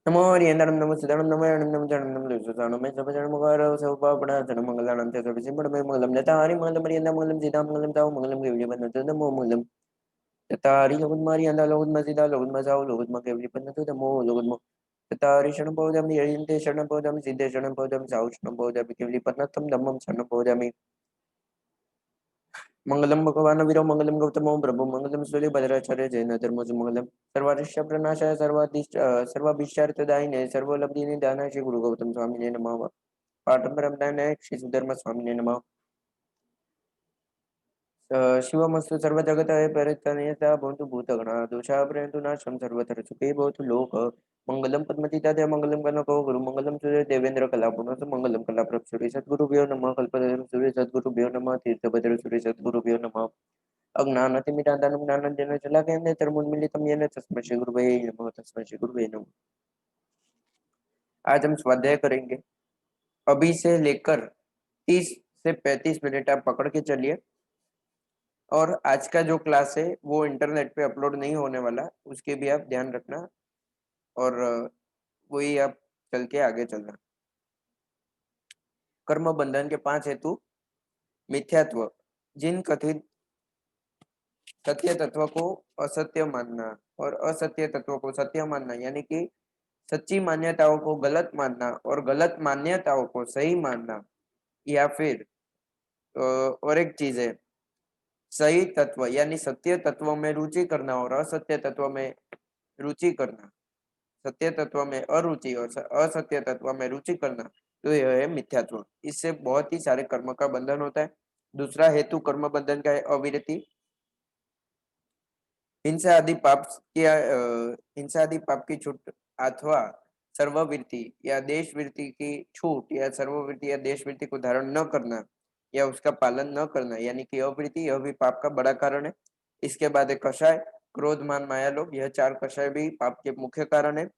नमो हरियंदरम नमो सिद्धरम नमो यणं नमो जणं नमो लुसुसानं मे सबजण मुखारो सौपापणाचनं मंगलानं ते सर्वसिद्धमय मंगलम नतारि मंगलम हरियंदर मंगलम सीता मंगलम ताऊ मंगलम केवली बन्नत नमो मंगलम ततारि लोकन्मारि अंदा लोकन्मसिदा लोकन्मसाव लोकन्मकेवली बन्नत नमो लोकन्म ततारि शरणं पौदम ययन्ते शरणं पौदम सिद्धे शरणं पौदम साऊ शरणं पौदम केवली बन्नतम धम्मं शरणं पौदमि मंगलम भगवान वीरो मंगलम गौतमो प्रभु मंगलम सूर्य भद्राचार्य जैन धर्म मंगलम सर्वारिष्ट प्रणाशाय सर्वाभिष्टार्थदायिने सर्वलब्धिने दानाय श्री गुरु गौतम स्वामी नमः पाठम ब्रह्मणाय श्री सुधर्म स्वामी नमः शिवमस्तु सर्वजगतये परितनयता भवन्तु भूतगणा दोषाभ्रयन्तु नाशं सर्वत्र सुखे भवतु लोक मंगलम पद्मतीताय मंगलम गणको गुरु मंगलम सूर्य देवेंद्र कलापुनः मंगलम कलाप्रभ सूर्य सद्गुरुभ्यो नमः कल्पतरु सूर्य सद्गुरुभ्यो नमः तीर्थभद्र सूर्य सद्गुरुभ्यो नमः अज्ञानतिमिरान्धनं ज्ञानाञ्जनं शलाकया चरमुन्मीलितं येन तस्मै श्रीगुरुवे नमः तस्मै श्रीगुरुवे नमः। आज हम स्वाध्याय करेंगे। अभी से लेकर 30 से 35 मिनट आप पकड़ के चलिए। और आज का जो क्लास है वो इंटरनेट पे अपलोड नहीं होने वाला, उसके भी आप ध्यान रखना। और वही आप चल के आगे चलना। कर्म बंधन के 5 हेतु। मिथ्यात्व, जिन कथित सत्य तत्व को असत्य मानना और असत्य तत्व को सत्य मानना, यानी कि सच्ची मान्यताओं को गलत मानना और गलत मान्यताओं को सही मानना। या फिर और एक चीज है, सही तत्व यानी सत्य तत्व में रुचि करना और असत्य तत्व में रुचि करना, सत्य तत्व में अरुचि और असत्य तत्व में रुचि करना, तो यह है मिथ्यात्व। इससे बहुत ही सारे कर्म का बंधन होता है। दूसरा हेतु कर्म बंधन का है अविरति। हिंसा आदि पाप की छूट अथवा सर्ववृत्ति या देशवृत्ति की छूट या सर्ववृत्ति या देशवृत्ति को धारण न करना या उसका पालन न करना, यानी कि अवृत्ति, यह भी पाप का बड़ा कारण है। इसके बाद है कषाय, क्रोध मान माया लोभ, यह 4 कषाय भी पाप के मुख्य कारण है,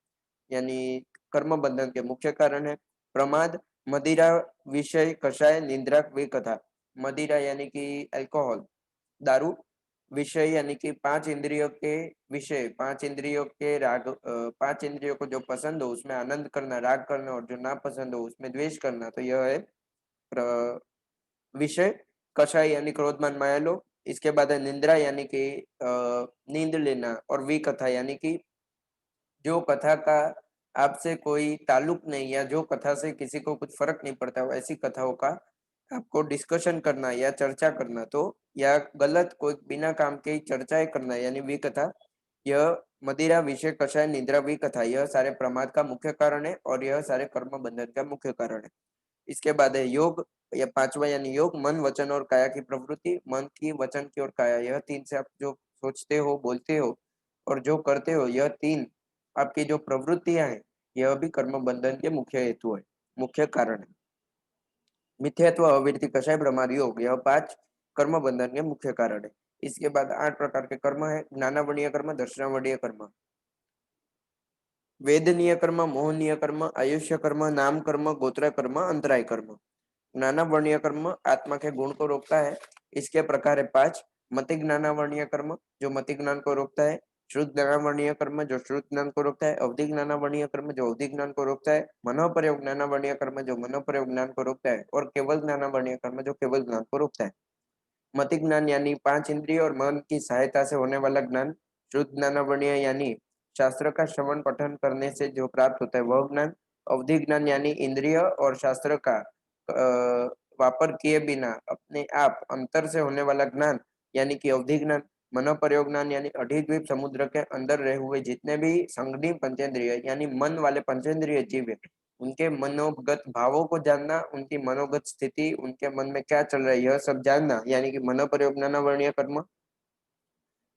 यानी कर्म बंधन के मुख्य कारण है। प्रमाद, मदिरा, विषय, कषाय, निंद्रा, विकथा। मदिरा यानी कि अल्कोहल, दारू। विषय यानी कि 5 इंद्रियों के विषय, 5 इंद्रियों के राग, 5 इंद्रियों को जो पसंद हो उसमें आनंद करना, राग करना, और जो ना पसंद हो उसमें द्वेष करना, तो यह है विषय। कषाय यानी क्रोधमान माया लोभ। इसके बाद है निंद्रा यानी कि नींद लेना, और विकथा यानी कि जो कथा का आपसे कोई ताल्लुक नहीं या जो कथा से किसी को कुछ फर्क नहीं पड़ता, ऐसी कथाओं का आपको डिस्कशन करना या चर्चा करना, तो या गलत कोई बिना काम के ही चर्चाएं करना, यानी विकथा। यह मदिरा, विषय, कषाय, निद्रा, विकथा, यह सारे प्रमाद का मुख्य कारण है और यह सारे कर्म बंधन का मुख्य कारण है। इसके बाद है योग या 5वां, यानी योग, मन, वचन और काया की प्रवृत्ति। मन की, वचन की और काया, यह 3 से आप जो सोचते हो, बोलते हो और जो करते हो, यह 3 आपकी जो प्रवृत्तियां हैं, यह भी कर्म बंधन के मुख्य हेतु है, मुख्य कारण है। मिथ्यात्व, अविरति, कषाय, प्रमाद, योग, यह 5 कर्म बंधन के मुख्य कारण है। इसके बाद 8 प्रकार के कर्म है। ज्ञानावरणीय कर्म, दर्शनावरणीय कर्म, वेदनीय कर्म, मोहनीय कर्म, आयुष्य कर्म, नाम कर्म, गोत्र कर्म, अंतराय कर्म। ज्ञानावरणीय कर्म आत्मा के गुण को रोकता है। इसके प्रकार है 5। मति ज्ञानावरणीय कर्म, जो मति ज्ञान को रोकता है। श्रुत ज्ञानावरणीय कर्म, जो श्रुत ज्ञान को रोकता है। अवधि ज्ञानावरणीय कर्म, जो अवधि ज्ञान को रोकता है। मनोप्रयोग ज्ञानावरणीय कर्म, जो मनोप्रयोग ज्ञान को रोकता है। और केवल ज्ञानावरणीय कर्म, जो केवल ज्ञान को रोकता है। मति ज्ञान यानी 5 इंद्रिय और मन की सहायता से होने वाला ज्ञान। श्रुत ज्ञानावरणीय यानी शास्त्र का श्रवण पठन करने से जो प्राप्त होता है वह ज्ञान। अवधि ज्ञान यानी इंद्रिय और शास्त्र का वापर किए बिना अपने आप अंतर से होने वाला ज्ञान, यानी कि अवधि ज्ञान। मनोप्रयोग ज्ञान यानी अधिद्वीप समुद्र के अंदर रहे हुए जितने भी संगनी पंचेंद्रिय यानी मन वाले पंचेंद्रिय जीव है, उनके मनोगत भावों को जानना, उनकी मनोगत स्थिति, उनके मन में क्या चल रहा है, यह सब जानना, यानी कि मनोप्रयोग ज्ञानावरणीय कर्म।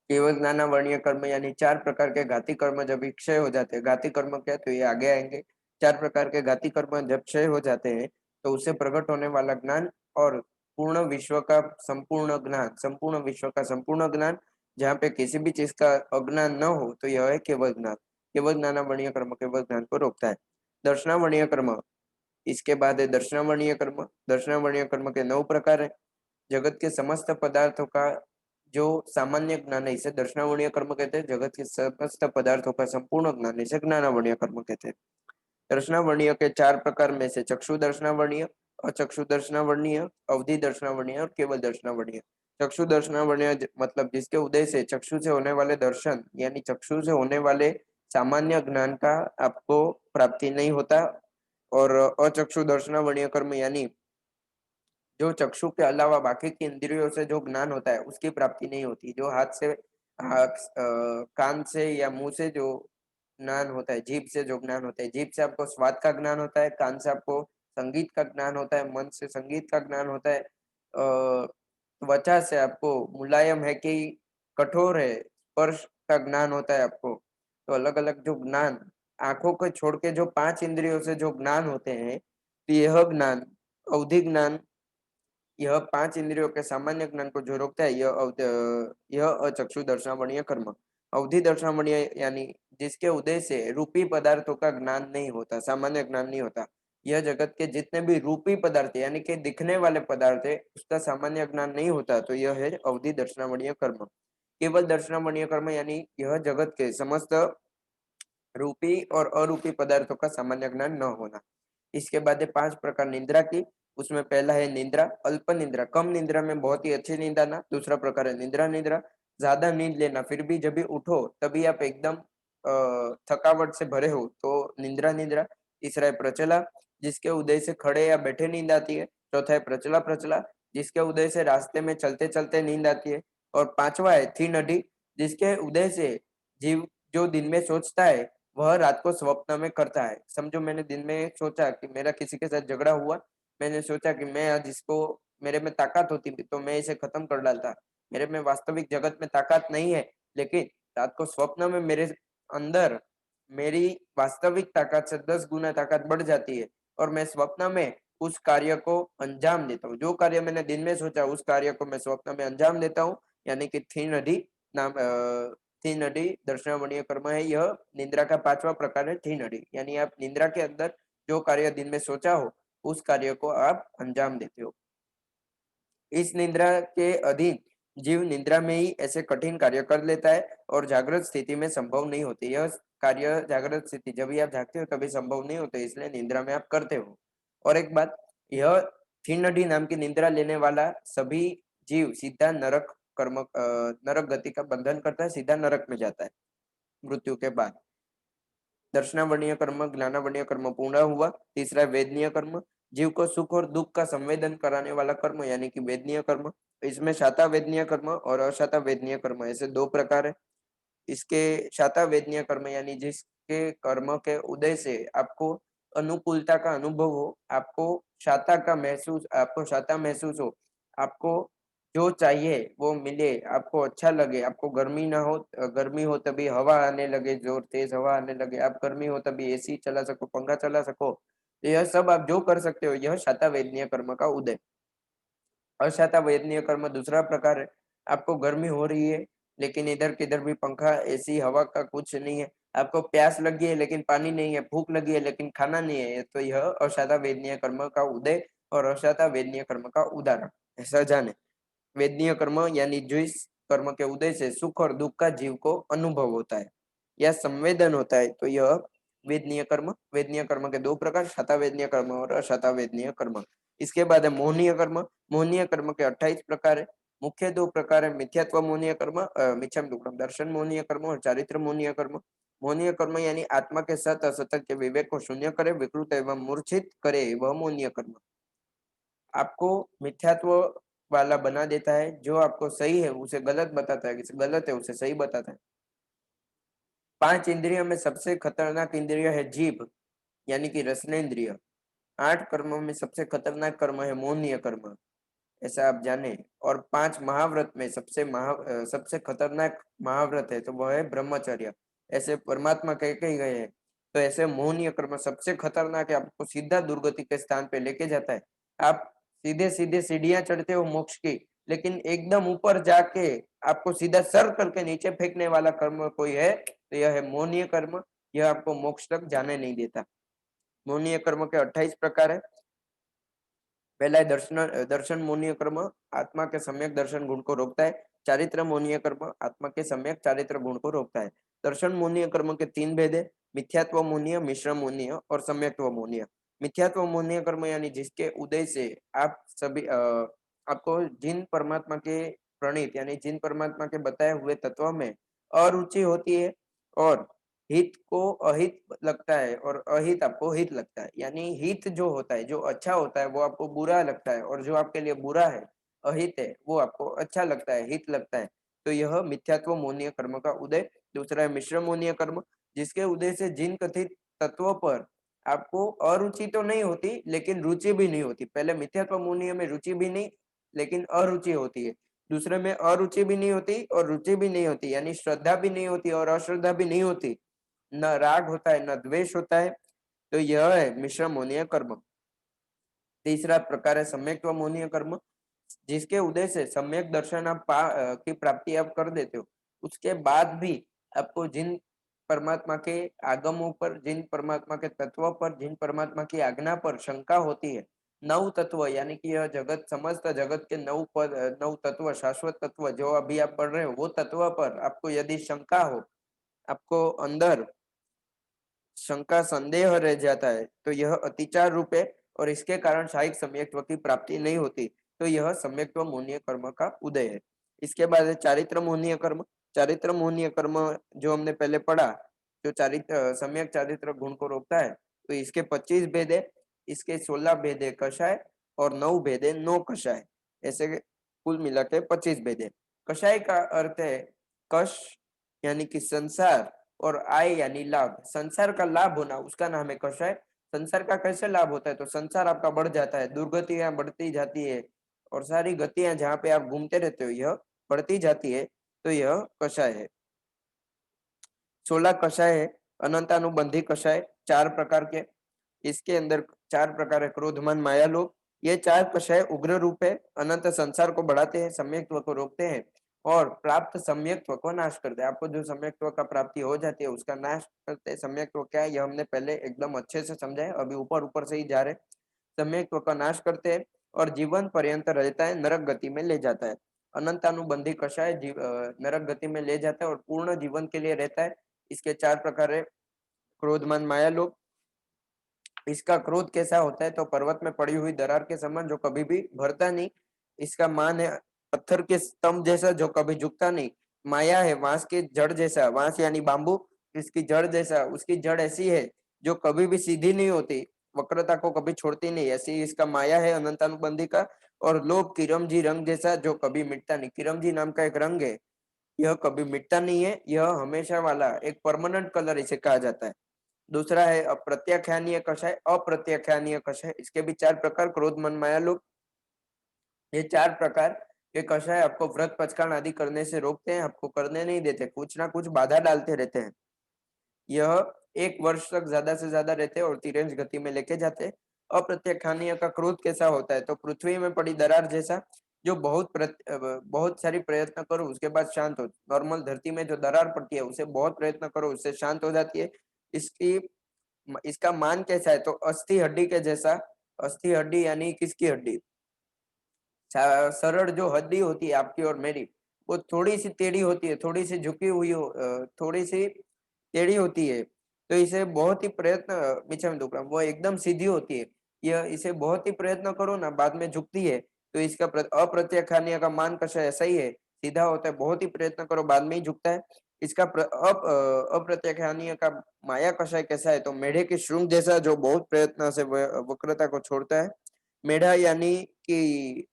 केवल ज्ञानावरणीय कर्म यानी 4 प्रकार के घाती कर्म जब क्षय हो जाते हैं। घाती कर्म क्या, तो ये आगे आएंगे। 4 प्रकार के घाती कर्म जब क्षय हो जाते हैं तो उससे प्रकट होने वाला ज्ञान और पूर्ण विश्व का संपूर्ण ज्ञान, संपूर्ण विश्व का संपूर्ण ज्ञान, जहाँ पे किसी भी चीज का अज्ञान न हो, तो यह है केवल ज्ञान। केवल ज्ञानावरणीय कर्म केवल ज्ञान को रोकता है। दर्शनावरणीय कर्म, इसके बाद है दर्शनावरणीय कर्म। दर्शनावरणीय कर्म के 9 प्रकार है। जगत के समस्त पदार्थों का जो सामान्य ज्ञान है इसे दर्शनावरणीय कर्म कहते हैं। जगत के समस्त पदार्थों का संपूर्ण ज्ञान इसे ज्ञानावरणीय कर्म कहते हैं। दर्शनावरणीय के चार प्रकार में से चक्षु दर्शनावरणीय, अचक्षु दर्शनावरणीय, अवधि दर्शनावरणीय और केवल दर्शनावरणीय। चक्षु दर्शनावरणीय मतलब जिसके उदय से चक्षु से होने वाले दर्शन यानी चक्षु से होने वाले सामान्य ज्ञान का आपको प्राप्ति नहीं होता। और अचक्षु दर्शनावरणीय कर्म यानी जो चक्षु के अलावा बाकी की इंद्रियों से जो ज्ञान होता है उसकी प्राप्ति नहीं होती। जो हाथ से कान से या मुंह से जो ज्ञान होता है, जीभ से जो ज्ञान होता है, जीभ से आपको स्वाद का ज्ञान होता है, कान से आपको संगीत का ज्ञान होता है, मन से संगीत का ज्ञान होता है, त्वचा से आपको मुलायम है कि कठोर है स्पर्श का ज्ञान होता है आपको। तो अलग अलग जो ज्ञान आंखों को छोड़ के जो पांच इंद्रियों से जो ज्ञान होते हैं, तो यह ज्ञान अवधि ज्ञान, यह पांच इंद्रियों के सामान्य ज्ञान को जो रोकता है यह अचक्षु दर्शनावरणीय कर्म। अवधि दर्शनावरणीय यानी जिसके उदय से रूपी पदार्थों का ज्ञान नहीं होता, सामान्य ज्ञान नहीं होता। यह जगत के जितने भी रूपी पदार्थ यानी कि दिखने वाले पदार्थ है उसका सामान्य ज्ञान नहीं होता, तो यह है अवधि दर्शनावरणीय कर्म। केवल दर्शनावरणीय कर्म यानी यह जगत के समस्त रूपी और अरूपी पदार्थों का सामान्य ज्ञान न होना। इसके बाद है पांच प्रकार निद्रा की। उसमें पहला है निद्रा, अल्प निद्रा, कम निद्रा में बहुत ही अच्छी नींद आना। दूसरा प्रकार है निद्रा निद्रा, ज्यादा नींद लेना फिर भी जब भी उठो तभी आप एकदम थकावट से भरे हो तो निद्रा निद्रा। तीसरा है प्रचला, जिसके उदय से खड़े या बैठे नींद आती है। चौथा है प्रचला प्रचला, जिसके उदय से रास्ते में चलते चलते नींद आती है। और पांचवा है थी नडी, जिसके उदय से जीव जो दिन में सोचता है वह रात को स्वप्न में करता है। समझो मैंने दिन में सोचा कि मेरा किसी के साथ झगड़ा हुआ, मैंने सोचा कि मैं आज इसको, मेरे में ताकत होती तो मैं इसे खत्म कर डालता। मेरे में वास्तविक जगत में ताकत नहीं है, लेकिन रात को स्वप्न में मेरे अंदर मेरी वास्तविक ताकत से 10 गुना ताकत बढ़ जाती है और मैं स्वप्न में उस कार्य को अंजाम देता हूँ। जो कार्य मैंने दिन में सोचा उस कार्य को मैं स्वप्न में अंजाम देता हूँ, यानी कि थी नदी नाम थी नडी दर्शनावरणीय कर्म है। यह निद्रा का पांचवा प्रकार है थी नडी, यानी आप निद्रा के अंदर जो कार्य दिन में सोचा हो उस कार्य को आप अंजाम देते हो। इस निद्रा के अधीन जीव निद्रा में ही ऐसे कठिन कार्य कर लेता है और जागृत स्थिति में संभव नहीं होते। यह कार्य जागृत स्थिति जब भी आप जागते हो तभी संभव नहीं होते, इसलिए निद्रा में आप करते हो। और एक बात, यह थिनडी नाम की निद्रा लेने वाला सभी जीव सीधा नरक नरक गति का बंधन करता है, सीधा नरक में जाता है मृत्यु के बाद। दर्शनावरणीय कर्म ज्ञानावरणीय कर्म पूर्ण हुआ। तीसरा वेदनीय कर्म, जीव को सुख और दुख का संवेदन कराने वाला कर्म यानी कि वेदनीय कर्म। इसमें शाता वेदनीय कर्म और अशाता वेदनीय कर्म ऐसे दो प्रकार है। इसके शाता वेदनीय कर्म यानी जिसके कर्म के उदय से आपको अनुकूलता का अनुभव हो, आपको शाता महसूस हो, आपको जो चाहिए वो मिले, आपको अच्छा लगे, आपको गर्मी ना हो, गर्मी हो तभी हवा आने लगे, जोर तेज हवा आने लगे, आप गर्मी हो तभी एसी चला सको, पंखा चला सको, तो यह सब आप जो कर सकते हो यह शाता वेदनीय कर्म का उदय। अशाता वेदनीय कर्म दूसरा प्रकार है। आपको गर्मी हो रही है लेकिन इधर किधर भी पंखा एसी हवा का कुछ नहीं है, आपको प्यास लगी है लेकिन पानी नहीं है, भूख लगी है लेकिन खाना नहीं है, तो यह अशाता वेदनीय कर्म का उदय और अशाता वेदनीय कर्म का उदाहरण। ऐसा जाने वेदनीय कर्म यानी जिस कर्म के उदय से सुख और दुख का जीव को अनुभव होता है या संवेदन होता है, तो यह वेदनीय कर्म। वेदनीय कर्म के दो प्रकार, शता वेदनीय कर्म और अशता वेदनीय कर्म। इसके बाद है मोहनीय कर्म। मोहनीय कर्म के 28 प्रकार है। मुख्य दो प्रकार है, मिथ्यात्व मोहनीय कर्म, मिथ्याम दुक्रम दर्शन मोहनीय कर्म और चारित्र मोहनीय कर्म। मोहनीय कर्म यानी आत्मा के सत असत के विवेक को शून्य करे, विकृत एवं मूर्छित करे, वह मोहनीय कर्म। आपको मिथ्यात्व वाला बना देता है, जो आपको सही है उसे गलत बताता है, किसी गलत है उसे सही बताता है। पांच इंद्रियों में सबसे खतरनाक इंद्रिय है जीभ यानी कि रसनेन्द्रिय। आठ कर्मों में सबसे खतरनाक कर्म है मौनीय कर्म, ऐसा आप जाने। और पांच महाव्रत में सबसे खतरनाक महाव्रत है तो वह है ब्रह्मचर्य, ऐसे परमात्मा कह के ही गए हैं। तो ऐसे मौनीय कर्म सबसे खतरनाक है, आपको सीधा दुर्गति के स्थान पे लेके जाता है। आप सीधे सीधे सीढ़ियां चढ़ते हो मोक्ष की, लेकिन एकदम ऊपर जाके आपको सीधा सर करके नीचे फेंकने वाला कर्म कोई है तो यह है मौनीय कर्म। यह आपको मोक्ष तक जाने नहीं देता। मौनीय कर्म के 28 प्रकार है। पहला है दर्शन। दर्शन मौनीय कर्म आत्मा के सम्यक दर्शन गुण को रोकता है। चारित्र मोनीय कर्म आत्मा के सम्यक चारित्र गुण को रोकता है। दर्शन मोनीय कर्म के 3 भेद है, मिथ्यात्व मोनीय, मिश्र मोनीय और सम्यक्त्व मोनीय। मिथ्यात्व मोनीय कर्म यानी जिसके उदय से आप सभी आपको जिन परमात्मा के प्रणीत यानी जिन परमात्मा के बताए हुए तत्व में अरुचि होती है और हित को अहित लगता है और अहित आपको हित लगता है, यानी हित जो होता है, जो अच्छा होता है वो आपको बुरा लगता है और जो आपके लिए बुरा है, अहित है, वो आपको अच्छा लगता है, हित लगता है। तो यह मिथ्यात्व मोनीय कर्म का उदय। दूसरा है मिश्र मोनीय कर्म, जिसके उदय से जिन कथित तत्वों पर आपको अरुचि तो नहीं होती लेकिन रुचि भी नहीं होती। पहले मिथ्यात्व मोनीय में रुचि भी नहीं लेकिन अरुचि होती है, दूसरे में अरुचि भी नहीं होती और रुचि भी नहीं होती, यानी श्रद्धा भी नहीं होती और अश्रद्धा भी नहीं होती, न राग होता है न द्वेष होता है। तो यह है मिश्र मोनीय कर्म। तीसरा प्रकार है सम्यक्त्व मोनीय कर्म, जिसके उदय से सम्यक दर्शन आप की प्राप्ति आप कर देते हो, उसके बाद भी आपको जिन परमात्मा के आगमों पर, जिन परमात्मा के तत्वों पर, जिन परमात्मा की आज्ञा पर शंका होती है, नौ तत्व यानी कि यह जगत, समस्त जगत के नौ पद, नौ तत्व, शाश्वत तत्व जो अभी आप पढ़ रहे हो, वो तत्व पर आपको यदि शंका हो, आपको अंदर शंका संदेह रह जाता है, तो यह अतिचार रूप है और इसके कारण शायिक सम्यक्त्व की प्राप्ति नहीं होती। तो यह सम्यक्त्व मोहनीय कर्म का उदय है। इसके बाद है चारित्र मोहनीय कर्म। चारित्र मोहनीय कर्म जो हमने पहले पढ़ा, जो चारित्र सम्यक चारित्र गुण को रोकता है, तो इसके 25 भेद है, इसके 16 भेद है कषाय और 9 भेद है नो कषाय, ऐसे कुल मिला के 25 भेद है। कषाय का अर्थ है कष यानी कि संसार और आय यानी लाभ, संसार का लाभ होना उसका नाम है कषाय। संसार का कैसे लाभ होता है, तो संसार आपका बढ़ जाता है, दुर्गतियां बढ़ती जाती है और सारी गतियां जहाँ पे आप घूमते रहते हो यह बढ़ती जाती है, तो यह कषाय है। 16 कषाय है, अनंतानुबंधी कषाय 4 प्रकार के, इसके अंदर 4 प्रकार है, क्रोधमान माया लोभ। ये 4 कषाय उग्र रूप है, अनंत संसार को बढ़ाते हैं, सम्यक्त्व को रोकते हैं और प्राप्त सम्यक्त्व को नाश करते हैं। आपको जो सम्यक्त्व का प्राप्ति हो जाती है उसका नाश करते हैं। सम्यक्त्व क्या है, यह हमने पहले एकदम अच्छे से समझा है, अभी ऊपर ऊपर से ही जा रहे। सम्यक्त्व का नाश करते हैं और जीवन पर्यंत रहता है, नरक गति में ले जाता है। अनंतानुबंधी कषाय नरक गति में ले जाता है और पूर्ण जीवन के लिए रहता है। इसके 4 प्रकार है, क्रोधमान माया लोभ। इसका क्रोध कैसा होता है, तो पर्वत में पड़ी हुई दरार के समान जो कभी भी भरता नहीं। इसका मान है पत्थर के स्तंभ जैसा जो कभी झुकता नहीं। माया है बांस के जड़ जैसा, बांस यानी बांबू, इसकी जड़ जैसा, उसकी जड़ ऐसी है जो कभी भी सीधी नहीं होती, वक्रता को कभी छोड़ती नहीं, ऐसी इसका माया है अनंतानुबंधी का। और लोभ किरमजी रंग जैसा जो कभी मिटता नहीं। किरमजी नाम का एक रंग है, यह कभी मिटता नहीं है, यह हमेशा वाला एक परमानेंट कलर इसे कहा जाता है। दूसरा है अप्रत्याख्यानीय कषाय। अप्रत्याख्यानीय कषाय, इसके भी 4 प्रकार, क्रोध मन माया लोभ। ये 4 प्रकार के कषाय आपको व्रत पचकान आदि करने से रोकते हैं, आपको करने नहीं देते, कुछ ना कुछ बाधा डालते रहते हैं। यह 1 वर्ष तक ज्यादा से ज्यादा रहते हैं और तिरंज गति में लेके जाते हैं। अप्रत्याख्यानीय का क्रोध कैसा होता है, तो पृथ्वी में पड़ी दरार जैसा, जो बहुत सारी प्रयत्न करो उसके बाद शांत हो। नॉर्मल धरती में जो दरार पड़ती है उसे बहुत प्रयत्न करो उससे शांत हो जाती है। इसकी इसका मान कैसा है, तो अस्थि हड्डी के जैसा। अस्थि हड्डी यानी किसकी हड्डी, सरल जो हड्डी होती है आपकी और मेरी, वो थोड़ी सी टेढ़ी होती है, थोड़ी सी झुकी हुई थोड़ी सी टेढ़ी होती है। तो इसे बहुत ही प्रयत्न, पीछे में दुख रहा वो एकदम सीधी होती है, यह इसे बहुत ही प्रयत्न करो ना बाद में झुकती है। तो इसका अप्रत्याख्यानीय का मान कषाय ऐसा ही है, सीधा होता है, बहुत ही प्रयत्न करो बाद में ही झुकता है। इसका अप्रत्याख्यानीय का माया कषाय कैसा है, तो मेढे के श्रृंग जैसा जो बहुत प्रयत्न से वक्रता को छोड़ता है। मेढा यानी कि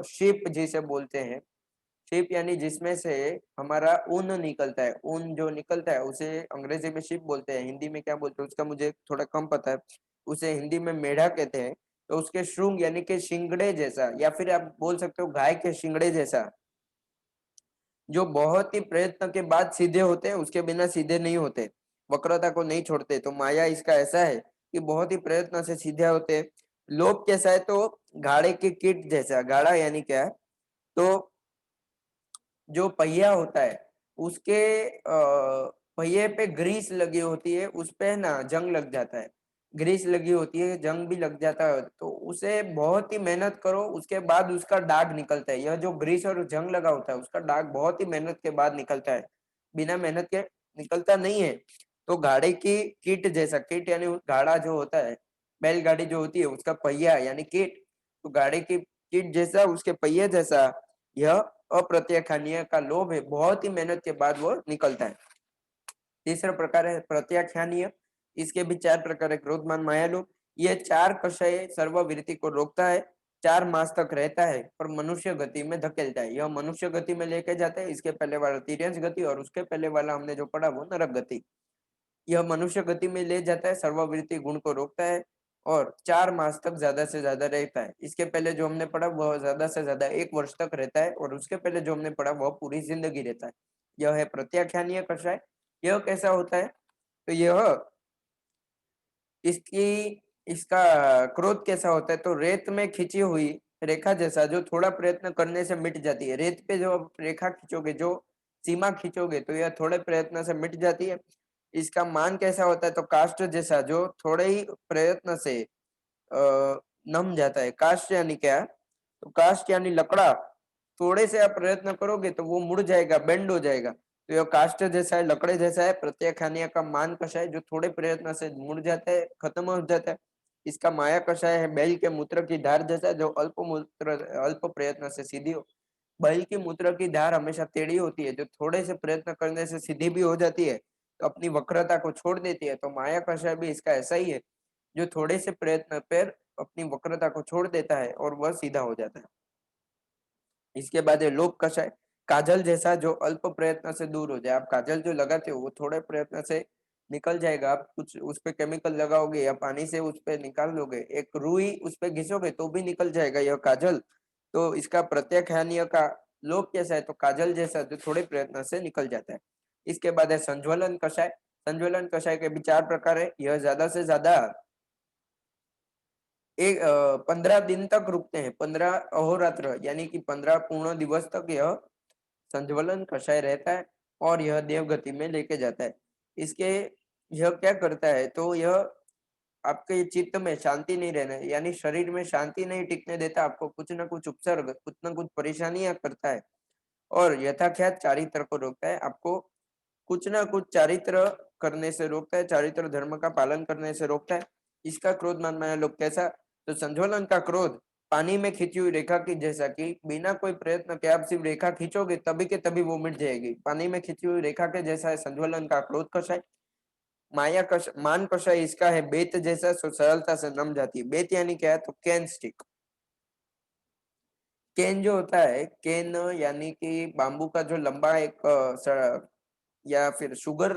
शिप जिसे बोलते हैं, शिप यानी जिसमें से हमारा ऊन निकलता है, ऊन जो निकलता है उसे अंग्रेजी में शिप बोलते हैं, हिंदी में क्या बोलते हैं उसका मुझे थोड़ा कम पता है, उसे हिंदी में मेढा कहते हैं। तो उसके श्रृंग यानी कि शिंगड़े जैसा, या फिर आप बोल सकते हो गाय के शिंगड़े जैसा, जो बहुत ही प्रयत्न के बाद सीधे होते हैं, उसके बिना सीधे नहीं होते, वक्रता को नहीं छोड़ते। तो माया इसका ऐसा है कि बहुत ही प्रयत्न से सीधे होते हैं। लोभ कैसा है, तो घाड़े के कीट जैसा। घाड़ा यानी क्या है, तो जो पहिया होता है उसके पहिए पे ग्रीस लगी होती है, उस पे ना जंग लग जाता है। ग्रीस लगी होती है, जंग भी लग जाता है, तो उसे बहुत ही मेहनत करो, उसके बाद उसका दाग निकलता है। यह जो ग्रीस और जंग लगा होता है उसका दाग बहुत ही मेहनत के बाद निकलता है, बिना मेहनत के निकलता नहीं है। तो घाड़े की कीट जैसा, कीट यानी घाड़ा जो होता है, बैलगाड़ी जो होती है उसका पहिया यानी कीट, तो घाड़े की कीट जैसा, उसके पहिए जैसा यह अप्रत्याख्यानीय का लोभ है, बहुत ही मेहनत के बाद वो निकलता है। तीसरा प्रकार है प्रत्याख्यानीय। इसके भी चार प्रकार है, क्रोधमान माया लोभ। ये चार कषय सर्ववृत्ति को रोकता है, 4 मास तक रहता है, पर मनुष्य गति में धकेलता है। यह मनुष्य गति में लेके जाता है। इसके पहले वाला तिर्यंश गति और उसके पहले वाला हमने जो पढ़ा वो नरक गति। यह मनुष्य गति में ले जाता है, सर्ववृत्ति गुण को रोकता है और 4 मास तक ज्यादा से ज्यादा रहता है। इसके पहले जो हमने पढ़ा वह ज्यादा से ज्यादा 1 वर्ष तक रहता है और उसके पहले जो हमने पढ़ा वह पूरी जिंदगी रहता है। यह है प्रत्याख्यानीय कषाय। यह कैसा होता है, तो यह इसकी इसका क्रोध कैसा होता है, तो रेत में खींची हुई रेखा जैसा, जो थोड़ा प्रयत्न करने से मिट जाती है। रेत पे जो आप रेखा खींचोगे, जो सीमा खींचोगे, तो यह थोड़े प्रयत्न से मिट जाती है। इसका मान कैसा होता है, तो काष्ठ जैसा, जो थोड़े ही प्रयत्न से नम जाता है। काष्ठ यानी क्या, तो काष्ठ यानी लकड़ा, थोड़े से आप प्रयत्न करोगे तो वो मुड़ जाएगा, बेंड हो जाएगा। तो यह काष्ठ जैसा है, लकड़े जैसा है। प्रत्याख्यानीय का मान कषाय, जो थोड़े प्रयत्न से मुड़ जाता है, खत्म हो जाता है। इसका माया कषाय है बैल के मूत्र की धार जैसा, जो अल्प प्रयत्न से सीधी हो। बैल की मूत्र की धार हमेशा टेढ़ी होती है, जो थोड़े से प्रयत्न करने से सीधी भी हो जाती है, तो अपनी वक्रता को छोड़ देती है। तो माया कषाय भी इसका ऐसा ही है, जो थोड़े से प्रयत्न पर अपनी वक्रता को छोड़ देता है और वह सीधा हो जाता है। इसके बाद है लोभ कषाय, काजल जैसा, जो अल्प प्रयत्न से दूर हो जाए। आप काजल जो लगाते हो वो थोड़े प्रयत्न से निकल जाएगा। आप कुछ उस पे केमिकल लगाओगे या पानी से उस पे निकाल लोगे, एक रुई उस पे घिसोगे तो भी निकल जाएगा यह काजल। तो इसका प्रत्याख्यानीय का लोभ कैसा है, तो काजल जैसा, जो थोड़े प्रयत्न से निकल जाता है। इसके बाद है संज्वलन कषाय। संज्वलन कषाय के भी 4 प्रकार है। यह ज्यादा से ज्यादा 15 दिन तक रुकते हैं, 15 अहोरात्र यानी कि 15 पूर्ण दिवस तक यह संज्वलन कषाय रहता है और यह देवगति में लेके जाता है। इसके यह क्या करता है, तो यह आपके चित्त में शांति नहीं रहना, यानी शरीर में शांति नहीं टिकने देता, आपको कुछ ना कुछ उपसर्ग, कुछ ना कुछ परेशानियां करता है और यथाख्यात चारित्र को रोकता है। आपको कुछ ना कुछ चारित्र करने से रोकता है, चारित्र धर्म का पालन करने से रोकता है। इसका क्रोध मान माया लोग कैसा, तो संज्वलन का क्रोध पानी में खींची हुई रेखा की जैसा, कि बिना कोई प्रयत्न के आप सिर्फ रेखा खींचोगे तभी के तभी वो मिट जाएगी। पानी में खींची हुई रेखा के जैसा है संज्वलन का क्रोध कषाय। माया कष मान कषाय इसका है बेत जैसा, सो सरलता से नम जाती है। बेत यानी क्या है, तो कैन स्टिक। केन जो होता है, केन यानी कि बांबू का जो लंबा एक या फिर शुगर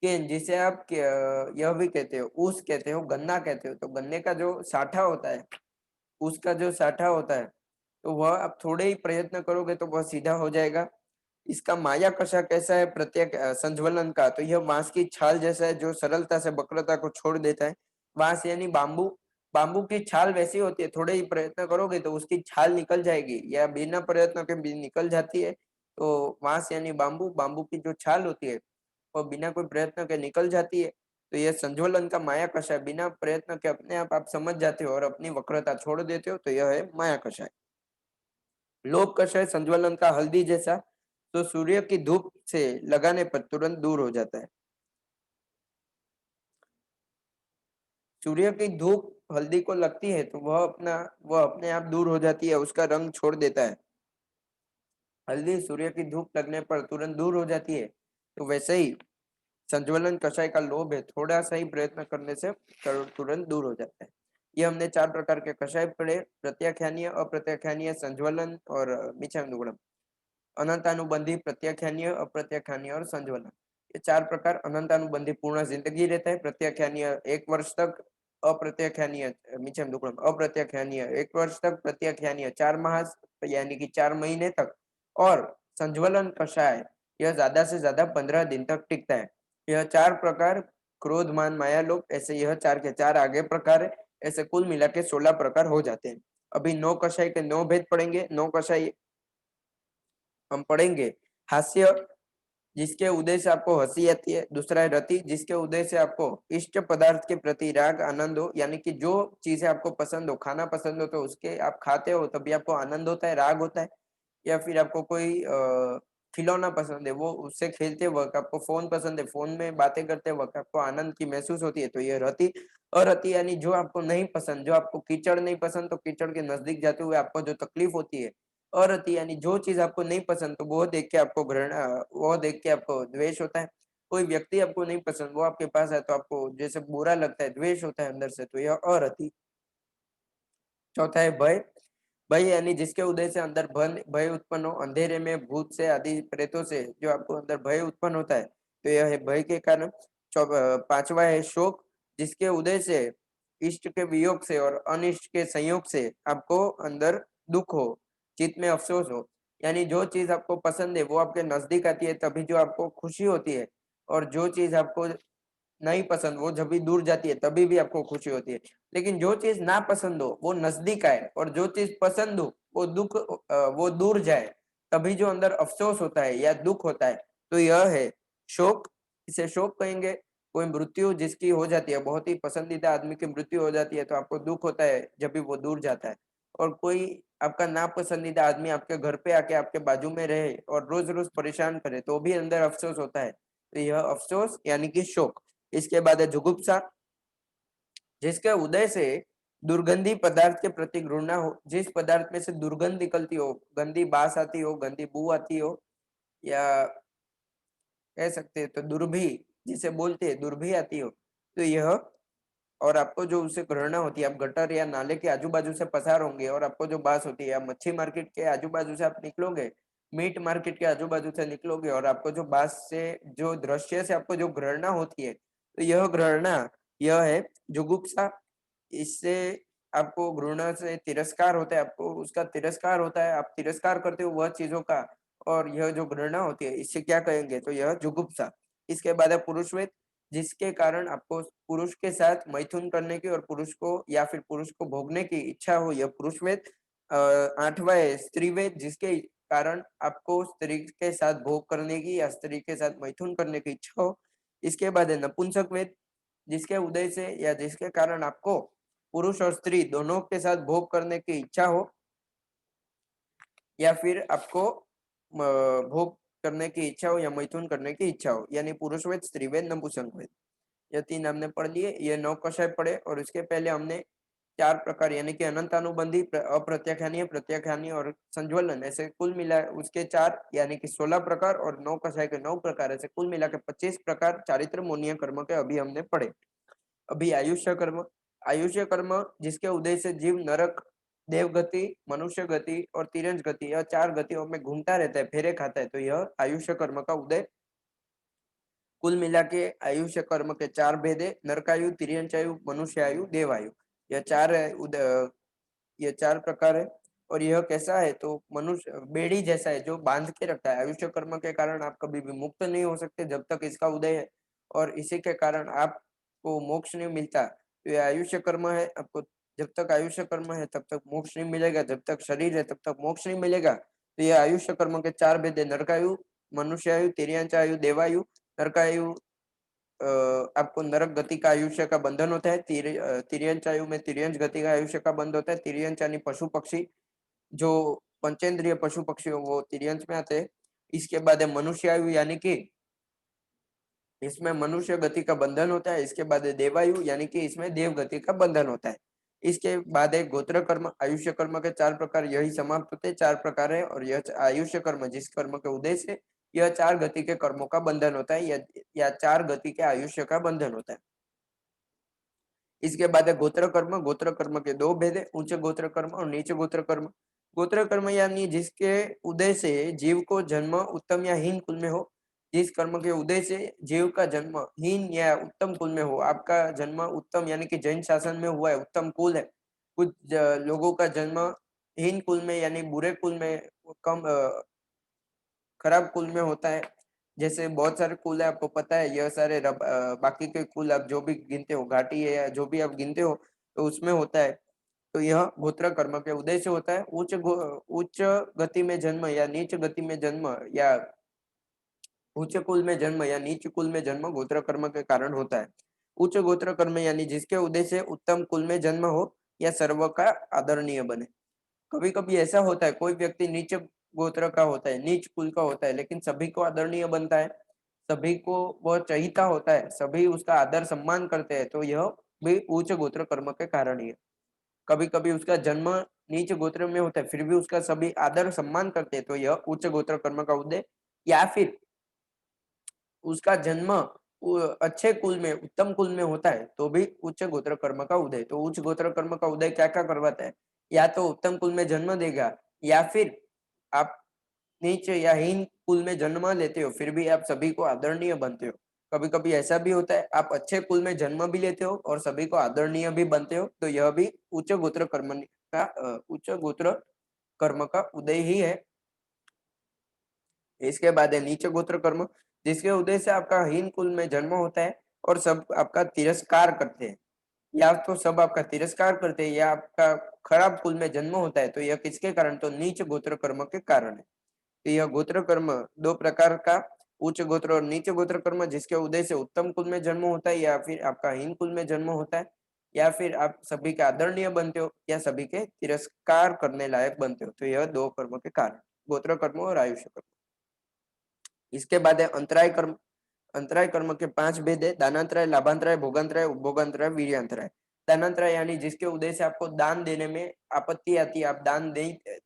केन, जिसे आप यह भी कहते हो, ऊस कहते हो, गन्ना कहते हो। तो गन्ने का जो साठा होता है, उसका जो साठा होता है, तो वह आप थोड़े ही प्रयत्न करोगे तो वह सीधा हो जाएगा। इसका माया कषा कैसा है, प्रत्येक संज्वलन का, तो यह बांस की छाल जैसा है, जो सरलता से वक्रता को छोड़ देता है। बांस यानी बांबू, बांबू की छाल वैसी होती है, थोड़े ही प्रयत्न करोगे तो उसकी छाल निकल जाएगी या बिना प्रयत्न के भी निकल जाती है। तो बांस यानी बांबू, बांबू की जो छाल होती है वो बिना कोई प्रयत्न के निकल जाती है। तो यह संज्वलन का माया कषाय, बिना प्रयत्न के अपने आप समझ जाते हो और अपनी वक्रता छोड़ देते हो, तो यह है माया कषाय। लोभ कषाय संज्वलन का हल्दी जैसा, तो सूर्य की धूप से लगाने पर तुरंत दूर हो जाता है। सूर्य की धूप हल्दी को लगती है तो वह अपने आप दूर हो जाती है, उसका रंग छोड़ देता है। हल्दी सूर्य की धूप लगने पर तुरंत दूर हो जाती है, तो वैसे ही संज्वलन कषाय का लोभ है, थोड़ा सा ही प्रयत्न करने से तुरंत दूर हो जाता है। ये हमने 4 प्रकार के कषाय पढ़े, प्रत्याख्यानीय, अप्रत्याख्यानीय, संज्वलन और मिच्छामि। अनंतानुबंधी, प्रत्याख्यानीय, अप्रत्याख्यानीय और संज्वलन, ये 4 प्रकार। अनंतानुबंधी पूर्ण जिंदगी रहता है, प्रत्याख्यानीय 1 वर्ष तक, अप्रत्याख्यानीय मिच्छामि दुक्कडम, अप्रत्याख्यानीय 1 वर्ष तक, प्रत्याख्यानीय 4 मास यानी कि 4 महीने तक, और संज्वलन कषाय यह ज्यादा से ज्यादा 15 दिन तक टिकता है। यह 4 प्रकार, क्रोध मान माया लोभ, ऐसे यह 4 के 4 आगे प्रकार है। ऐसे कुल मिला के 16 प्रकार हो जाते हैं। अभी 9 कषाय के 9 भेद पढ़ेंगे। 9 कषाय हम पढ़ेंगे। हास्य जिसके उदय से आपको हंसी आती है। दूसरा है रति, जिसके उदय से आपको इष्ट पदार्थ के प्रति राग आनंद हो, यानी कि जो चीजें आपको पसंद हो, खाना पसंद हो तो उसके आप खाते हो तभी आपको आनंद होता है, राग होता है। या फिर आपको कोई खिलौना पसंद है, वो उससे खेलते वक्त, आपको फोन पसंद है, फोन में बातें करते वक्त आपको आनंद की महसूस होती है, तो ये रति। अरति यानी जो आपको नहीं पसंद, जो आपको कीचड़ नहीं पसंद तो कीचड़ के नजदीक जाते हुए आपको जो तकलीफ होती है। अरति यानी जो चीज आपको नहीं पसंद तो वो देख के आपको घृणा, वो देख के आपको द्वेष होता है। कोई व्यक्ति आपको नहीं पसंद, वो आपके पास है तो आपको जैसे बुरा लगता है, द्वेष होता है अंदर से, तो यह अरति। चौथा है भय। भय यानी जिसके उदय से अंदर भय उत्पन्न हो, अंधेरे में भूत से आदि प्रेतों से जो आपको अंदर भय उत्पन्न होता है, तो यह है भय के कारण। पांचवा है शोक, जिसके उदय से इष्ट के वियोग से और अनिष्ट के संयोग से आपको अंदर दुख हो, चित्त में अफसोस हो। यानी जो चीज आपको पसंद है वो आपके नजदीक आती है तभी जो आपको खुशी होती है, और जो चीज आपको नहीं पसंद वो जब भी दूर जाती है तभी भी आपको खुशी होती है। लेकिन जो चीज ना पसंद हो वो नजदीक आए, और जो चीज पसंद हो वो वो दूर जाए, तभी जो अंदर अफसोस होता है या दुख होता है, तो यह है शोक। इसे शोक कहेंगे। कोई मृत्यु जिसकी हो जाती है, बहुत ही पसंदीदा आदमी की मृत्यु हो जाती है तो आपको दुख होता है जब भी वो दूर जाता है। और कोई आपका नापसंदीदा आदमी आपके घर पे आके आपके बाजू में रहे और रोज रोज परेशान करे तो भी अंदर अफसोस होता है, तो यह अफसोस यानी कि शोक। इसके बाद है जुगुप्सा, जिसके उदय से दुर्गंधी पदार्थ के प्रति घृणा हो, जिस पदार्थ में से दुर्गंध निकलती हो, गंदी बास आती हो, गंदी बू आती हो, या कह सकते हैं तो दुर्भी जिसे बोलते हैं, दुर्भी आती हो, तो यह। और आपको जो उससे घृणा होती है, आप गटर या नाले के आजू बाजू से पसार होंगे और आपको जो बास होती है, या मच्छी मार्केट के आजू बाजू से आप निकलोगे, मीट मार्केट के आजू बाजू से निकलोगे और आपको जो बास से, जो दृश्य से आपको जो घृणा होती है, तो यह घृणा, यह है जुगुप्सा। इससे आपको घृणा से तिरस्कार होता है, आपको उसका तिरस्कार होता है, आप तिरस्कार करते हो वह चीजों का, और यह जो घृणा होती है इससे क्या कहेंगे, तो यह जुगुप्सा। इसके बाद है पुरुषवेद, जिसके कारण आपको पुरुष के साथ मैथुन करने की और पुरुष को या फिर पुरुष को भोगने की इच्छा हो, यह पुरुषवेद। आठवां है स्त्रीवेद, जिसके कारण आपको स्त्री के साथ भोग करने की या स्त्री के साथ मैथुन करने की इच्छा हो। इसके बाद है नपुंसक वेद, जिसके उदय से या जिसके कारण आपको पुरुष और स्त्री दोनों के साथ भोग करने की इच्छा हो, या फिर आपको भोग करने की इच्छा हो या मैथुन करने की इच्छा हो, यानी पुरुषवेद, स्त्रीवेद, नपुंसकवेद। ये तीन हमने पढ़ लिए। ये 9 कषाय पढ़े, और इसके पहले हमने 4 प्रकार यानी कि अनंतानुबंधी, अप्रत्याख्यानीय, प्रत्याख्यानी और संज्वलन, ऐसे कुल मिला उसके 4 यानी कि 16 प्रकार, और 9 कषाय के 9 प्रकार, ऐसे कुल मिला के 25 प्रकार चारित्र मोनीय कर्म के अभी हमने पढ़े। अभी आयुष्य कर्म। आयुष्य कर्म जिसके उदय से जीव नरक, देवगति, मनुष्य गति और तिरंज गति, यह 4 गतियों में घूमता रहता है, फेरे खाता है, तो यह आयुष्य कर्म का उदय। कुल मिला के आयुष्य कर्म के 4 भेद है, नरकायु, तिर्यंचायु, मनुष्यायु, देवायु। यह 4 है ये 4 प्रकार है। और यह कैसा है, तो मनुष्य बेड़ी जैसा है जो बांध के रखता है। आयुष्य कर्म के कारण आप कभी भी मुक्त नहीं हो सकते जब तक इसका उदय है, और इसी के कारण आपको मोक्ष नहीं मिलता, तो यह आयुष्य कर्म है। आपको जब तक आयुष्य कर्म है तब तक मोक्ष नहीं मिलेगा, जब तक शरीर है तब तक मोक्ष नहीं मिलेगा। तो यह आयुष्य कर्म के 4 भेद है, नरकायु, मनुष्यायु, तिर्यंचायु, देवायु। नरकायु आपको नरक गति का आयुष्य का बंधन होता है। तिर्यंच आयु में तिर्यंच गति का आयुष्य का बंध होता है। तिर्यंच यानी पशु पक्षी, जो पंचेंद्रिय पशु पक्षी हो वो तिर्यंच में आते हैं। इसके बाद है मनुष्य आयु, यानी कि इसमें मनुष्य गति का बंधन होता है। इसके बाद है देवायु, यानी कि इसमें देव गति का बंधन होता है। इसके बाद है गोत्र कर्म। आयुष्य कर्म के 4 प्रकार यही समाप्त होते हैं, 4 प्रकार है, और यह आयुष्य कर्म जिस कर्म के उदय से यह 4 गति के कर्मों का बंधन होता है, या 4 गति के आयुष्य का बंधन होता है। इसके बाद है गोत्र कर्म। गोत्र कर्म के 2 भेद है, उच्च गोत्र कर्म और नीच गोत्र कर्म। गोत्र कर्म यानी जिसके उदय से जीव को जन्म उत्तम या हीन कुल में हो। जिस कर्म के उदय से जीव का जन्म हीन या उत्तम कुल में हो। आपका जन्म उत्तम यानी कि जैन शासन में हुआ है, उत्तम कुल है। कुछ लोगों का जन्म हीन कुल में यानी बुरे कुल में, कम खराब कुल में होता है। जैसे बहुत सारे कुल है, आपको पता है, यह सारे बाकी के कुल आप जो भी गिनते हो, घाटी है या जो भी आप गिनते हो, तो उसमें होता है। तो यह गोत्र कर्म के उदय से होता है। उच्च गति में जन्म या नीच गति में जन्म, या उच्च कुल में जन्म या नीच कुल में जन्म गोत्र कर्म के कारण होता है। उच्च गोत्र कर्म यानी जिसके उद्देश्य से उत्तम कुल में जन्म हो या सर्व का आदरणीय बने। कभी कभी ऐसा होता है, कोई व्यक्ति नीच गोत्र का होता है, नीच कुल का होता है, लेकिन सभी को आदरणीय बनता है, सभी को वह चहिता होता है, सभी उसका आदर सम्मान करते हैं, तो यह भी उच्च गोत्र कर्म के कारण ही है। कभी कभी उसका जन्म नीच गोत्र में होता है, फिर भी उसका सभी आदर सम्मान करते हैं, तो यह उच्च गोत्र कर्म का उदय। या फिर उसका जन्म अच्छे कुल में, उत्तम कुल में होता है, तो भी उच्च गोत्र कर्म का उदय। तो उच्च गोत्र कर्म का उदय क्या क्या करवाता है? या तो उत्तम कुल में जन्म देगा, या फिर आप नीच या हीन कुल में जन्म लेते हो, फिर भी आप सभी को आदरणीय बनते हो। कभी कभी ऐसा भी होता है, आप अच्छे कुल में जन्म भी लेते हो और सभी को आदरणीय भी बनते हो, तो यह भी उच्च गोत्र कर्म का उच्च गोत्र कर्म का उदय ही है। इसके बाद है नीच गोत्र कर्म, जिसके उदय से आपका हीन कुल में जन्म होता है और सब आपका तिरस्कार करते हैं। या तो सब आपका तिरस्कार करते हैं या आपका खराब कुल में जन्म होता है, तो यह किसके कारण? तो नीच गोत्र कर्म के कारण है। तो यह गोत्र कर्म दो प्रकार का, उच्च गोत्र और नीच गोत्र कर्म, जिसके उदय से उत्तम कुल में जन्म होता है या फिर आपका हीन कुल में जन्म होता है, या फिर आप सभी के आदरणीय बनते हो या सभी के तिरस्कार करने लायक बनते हो, तो यह दो कर्म के कारण, गोत्र कर्म और आयुष्य कर्म। इसके बाद है अंतराय कर्म। अंतराय कर्म के 5 भेद है: दानांतराय, लाभांतराय, भोगांतराय, उपभोगांतराय, वीर्यांतराय। दानांतराय यानी जिसके उदय से आपको दान देने में आपत्ति आती है, आप दान दे,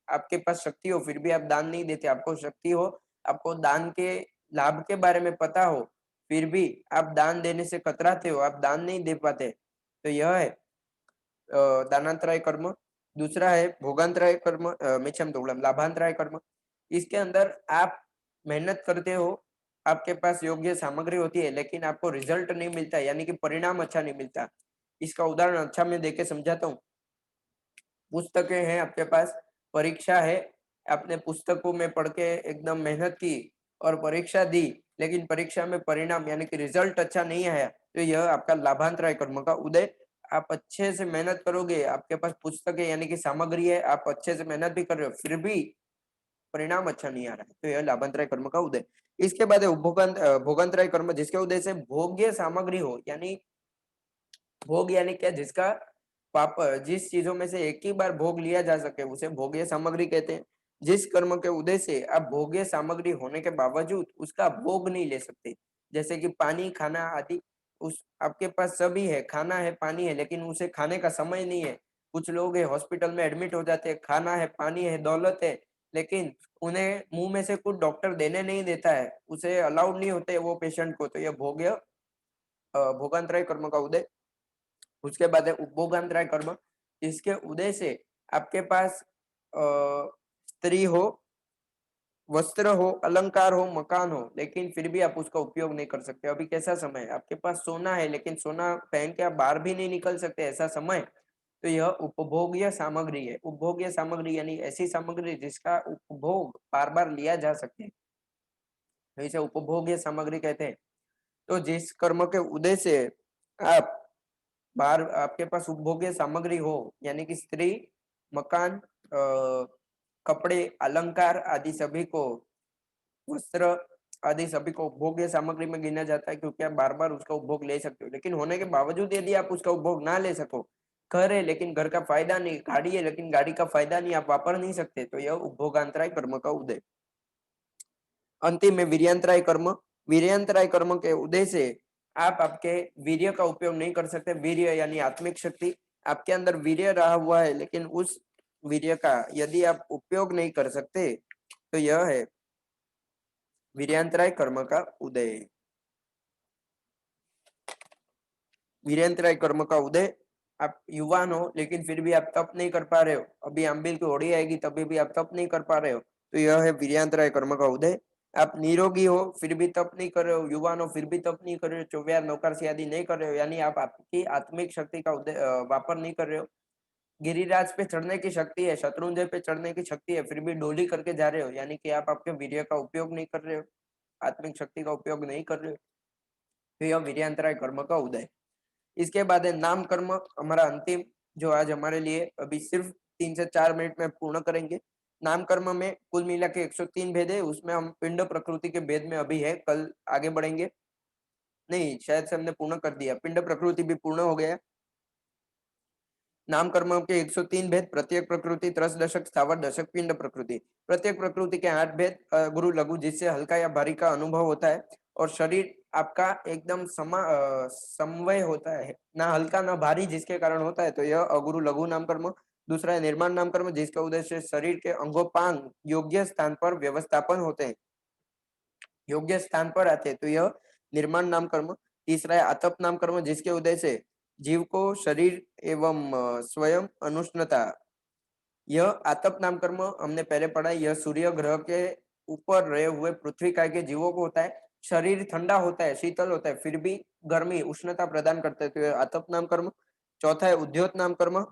आपके पास शक्ति हो फिर भी आप दान नहीं देते, आपको शक्ति हो, आपको दान के लाभ के बारे में पता हो, फिर भी आप दान देने से कतराते हो, आप दान नहीं दे पाते, तो यह है दानांतराय कर्म। दूसरा है भोगांतराय कर्म, मिच्छम तोड़म, लाभांतराय कर्म। इसके अंदर आप मेहनत करते हो, आपके पास योग्य सामग्री होती है, लेकिन आपको रिजल्ट नहीं मिलता, यानी कि परिणाम अच्छा नहीं मिलता। इसका उदाहरण अच्छा मैं देके समझाता हूँ। पुस्तकें हैं आपके पास, परीक्षा है, आपने पुस्तकों में पढ़ के एकदम मेहनत की और परीक्षा दी, लेकिन परीक्षा में परिणाम यानी कि रिजल्ट अच्छा नहीं आया, तो यह आपका लाभांतराय कर्म का उदय। आप अच्छे से मेहनत करोगे, आपके पास पुस्तकें यानी कि सामग्री है, आप अच्छे से मेहनत भी कर रहे हो, फिर भी परिणाम अच्छा नहीं आ रहा है, तो यह लाभांतराय कर्म का उदय। इसके बाद है भोगांतराय कर्म, जिसके उदय से भोग्य सामग्री हो, यानी भोग यानी क्या? जिसका पाप, जिस चीजों में से एक ही बार भोग लिया जा सके उसे भोग्य सामग्री कहते हैं। जिस कर्म के उदय से आप भोग्य सामग्री होने के बावजूद उसका भोग नहीं ले सकते, जैसे कि पानी, खाना आदि, उस आपके पास सभी है, खाना है, पानी है, लेकिन उसे खाने का समय नहीं है। कुछ लोग है हॉस्पिटल में एडमिट हो जाते हैं, खाना है, पानी है, दौलत है, लेकिन उन्हें मुंह में से कुछ डॉक्टर देने नहीं देता है, उसे अलाउड नहीं होते वो पेशेंट को, तो यह भोग्य भोगांतराय कर्म का उदय। उसके बाद है उपभोगांतराय कर्म। इसके उदय से आपके पास स्त्री हो, वस्त्र हो, अलंकार हो, मकान हो, लेकिन फिर भी आप उसका उपयोग नहीं कर सकते। अभी कैसा समय है? आपके पास सोना है, लेकिन सोना पहन के आप बाहर भी नहीं निकल सकते, ऐसा समय, तो यह उपभोग्य सामग्री है। उपभोग्य सामग्री यानी ऐसी सामग्री जिसका उपभोग बार बार लिया जा सके, तो इसे उपभोग्य सामग्री कहते हैं। तो जिस कर्म के उदय से आप बाहर, आपके पास उपभोग्य सामग्री हो, यानी कि स्त्री, मकान, कपड़े, अलंकार आदि सभी को, वस्त्र आदि सभी को उपभोग्य सामग्री में गिना जाता है, क्योंकि आप बार बार उसका उपभोग ले सकते हो। लेकिन होने के बावजूद यदि आप उसका उपभोग ना ले सको, घर है लेकिन घर का फायदा नहीं, गाड़ी है लेकिन गाड़ी का फायदा नहीं, आप वापर नहीं सकते, तो यह उपभोगांतराय कर्म का उदय। अंतिम में वीर्यांतराय कर्म। वीर्यांतराय कर्म के उदय से आप आपके वीर्य का उपयोग नहीं कर सकते। वीर्य यानी आत्मिक शक्ति, आपके अंदर वीर्य रहा हुआ है, लेकिन उस वीर्य का यदि आप उपयोग नहीं कर सकते, तो यह है वीर्यांतराय कर्म का उदय। वीरेंद्र कर्म का उदय। आप युवान हो लेकिन फिर भी आप तप नहीं कर पा रहे हो, अभी अम्बिल की होड़ी आएगी तभी भी आप तप नहीं कर पा रहे हो, तो यह है वीर्यांतराय कर्म का उदय। आप निरोगी हो फिर भी तप नहीं कर रहे हो, युवान हो फिर भी तप नहीं कर रहे हो, चौव्यार नौकरसी आदि नहीं कर रहे हो, यानी आप आपकी आत्मिक शक्ति का उदय वापर नहीं कर रहे हो। गिरिराज पे चढ़ने की शक्ति है, शत्रुंजय पे चढ़ने की शक्ति है, फिर भी डोली करके जा रहे हो, यानी कि आप आपके वीर्य का उपयोग नहीं कर रहे हो, आत्मिक शक्ति का उपयोग नहीं कर रहे हो, तो यह वीर्यांतराय कर्म का उदय। इसके बाद है नाम कर्म, हमारा अंतिम, जो आज हमारे लिए अभी सिर्फ 3 से 4 मिनट में पूर्ण करेंगे। नाम कर्म में कुल मिला के 103 भेद है, उसमें हम पिंड प्रकृति के भेद में अभी है, कल आगे बढ़ेंगे। नहीं, शायद से हमने पूर्ण कर दिया, पिंड प्रकृति भी पूर्ण हो गया। नाम कर्म के 103 भेद, प्रत्येक प्रकृति, त्रस दशक, स्थावर दशक, पिंड प्रकृति। प्रत्येक प्रकृति के 8 भेद, गुरु लघु, जिससे हल्का या भारी का अनुभव होता है और शरीर आपका एकदम समवय होता है, ना हल्का ना भारी, जिसके कारण होता है, तो यह अगुरु लघु नाम कर्म। दूसरा है निर्माण नाम कर्म, जिसका उद्देश्य शरीर के अंगोपांग योग्य स्थान पर व्यवस्थापन होते हैं, योग्य स्थान पर आते हैं, तो यह निर्माण नाम कर्म। तीसरा है आतप नाम कर्म, जिसके उदय से जीव को शरीर एवं स्वयं अनुष्णता। यह आतप नाम कर्म हमने पहले पढ़ा, यह सूर्य ग्रह के ऊपर रहे हुए पृथ्वी काय के जीवों को होता है। शरीर ठंडा होता है, शीतल होता है, फिर भी गर्मी उष्णता प्रदान करता है, तो यह आतप नाम कर्म। चौथा है उद्योत नाम कर्म,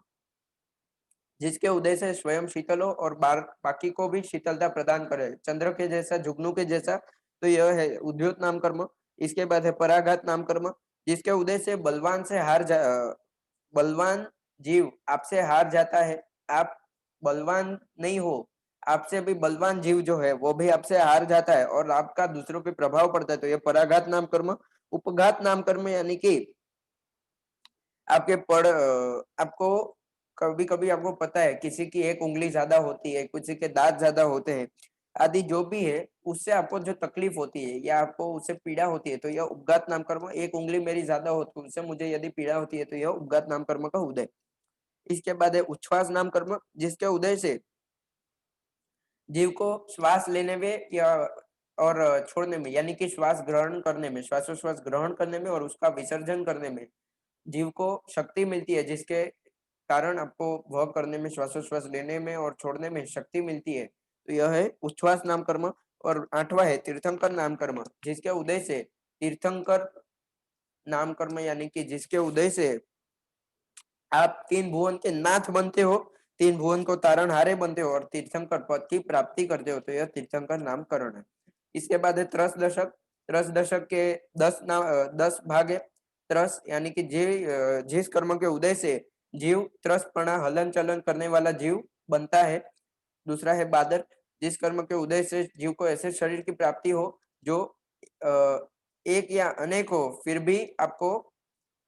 जिसके उदय से स्वयं शीतल हो और बाकी को भी शीतलता प्रदान करे, चंद्र के जैसा, जुगनू के जैसा, तो यह है उद्योत नाम कर्म। इसके बाद है पराघात नाम कर्म, जिसके उदय से बलवान जीव आपसे हार जाता है। आप बलवान नहीं हो, आपसे भी बलवान जीव जो है वो भी आपसे हार जाता है और आपका दूसरों पे प्रभाव पड़ता है, तो यह पराघात नाम कर्म। उपघात नाम कर्म यानी कि आपको कभी कभी आपको पता है किसी की एक उंगली ज्यादा होती है, किसी के दांत ज्यादा होते हैं, आदि जो भी है, उससे आपको जो तकलीफ होती है या आपको उससे पीड़ा होती है, तो यह उपघात नाम कर्म। एक उंगली मेरी ज्यादा होती है, उससे मुझे यदि पीड़ा होती है, तो यह उपघात नाम कर्म का उदय। इसके बाद है उच्छ्वास नाम कर्म, जिसके उदय से जीव को श्वास लेने में या और छोड़ने में, यानी कि श्वास ग्रहण करने में, श्वासोश्वास ग्रहण करने में और उसका विसर्जन करने में जीव को शक्ति मिलती है, जिसके कारण आपको वह करने में, श्वासोश्वास लेने में और छोड़ने में शक्ति मिलती है, तो यह है उच्छ्वास नाम कर्म। और आठवां है तीर्थंकर नाम कर्म, जिसके उदय से तीर्थंकर नाम कर्म, यानी कि जिसके उदय से आप तीन भुवन के नाथ बनते हो, तीन भुवन को तारणहारे बनते हो और तीर्थंकर पद की प्राप्ति करते हो, तो यह तीर्थंकर नामकरण है। इसके बाद है त्रस दशक। त्रस दशक के 10 भाग है। त्रस यानी कि जिस कर्म के उदय से जीव त्रसपणा, हलन चलन करने वाला जीव बनता है। दूसरा है बादर, जिस कर्म के उदय से जीव को ऐसे शरीर की प्राप्ति हो जो एक या अनेक हो, फिर भी आपको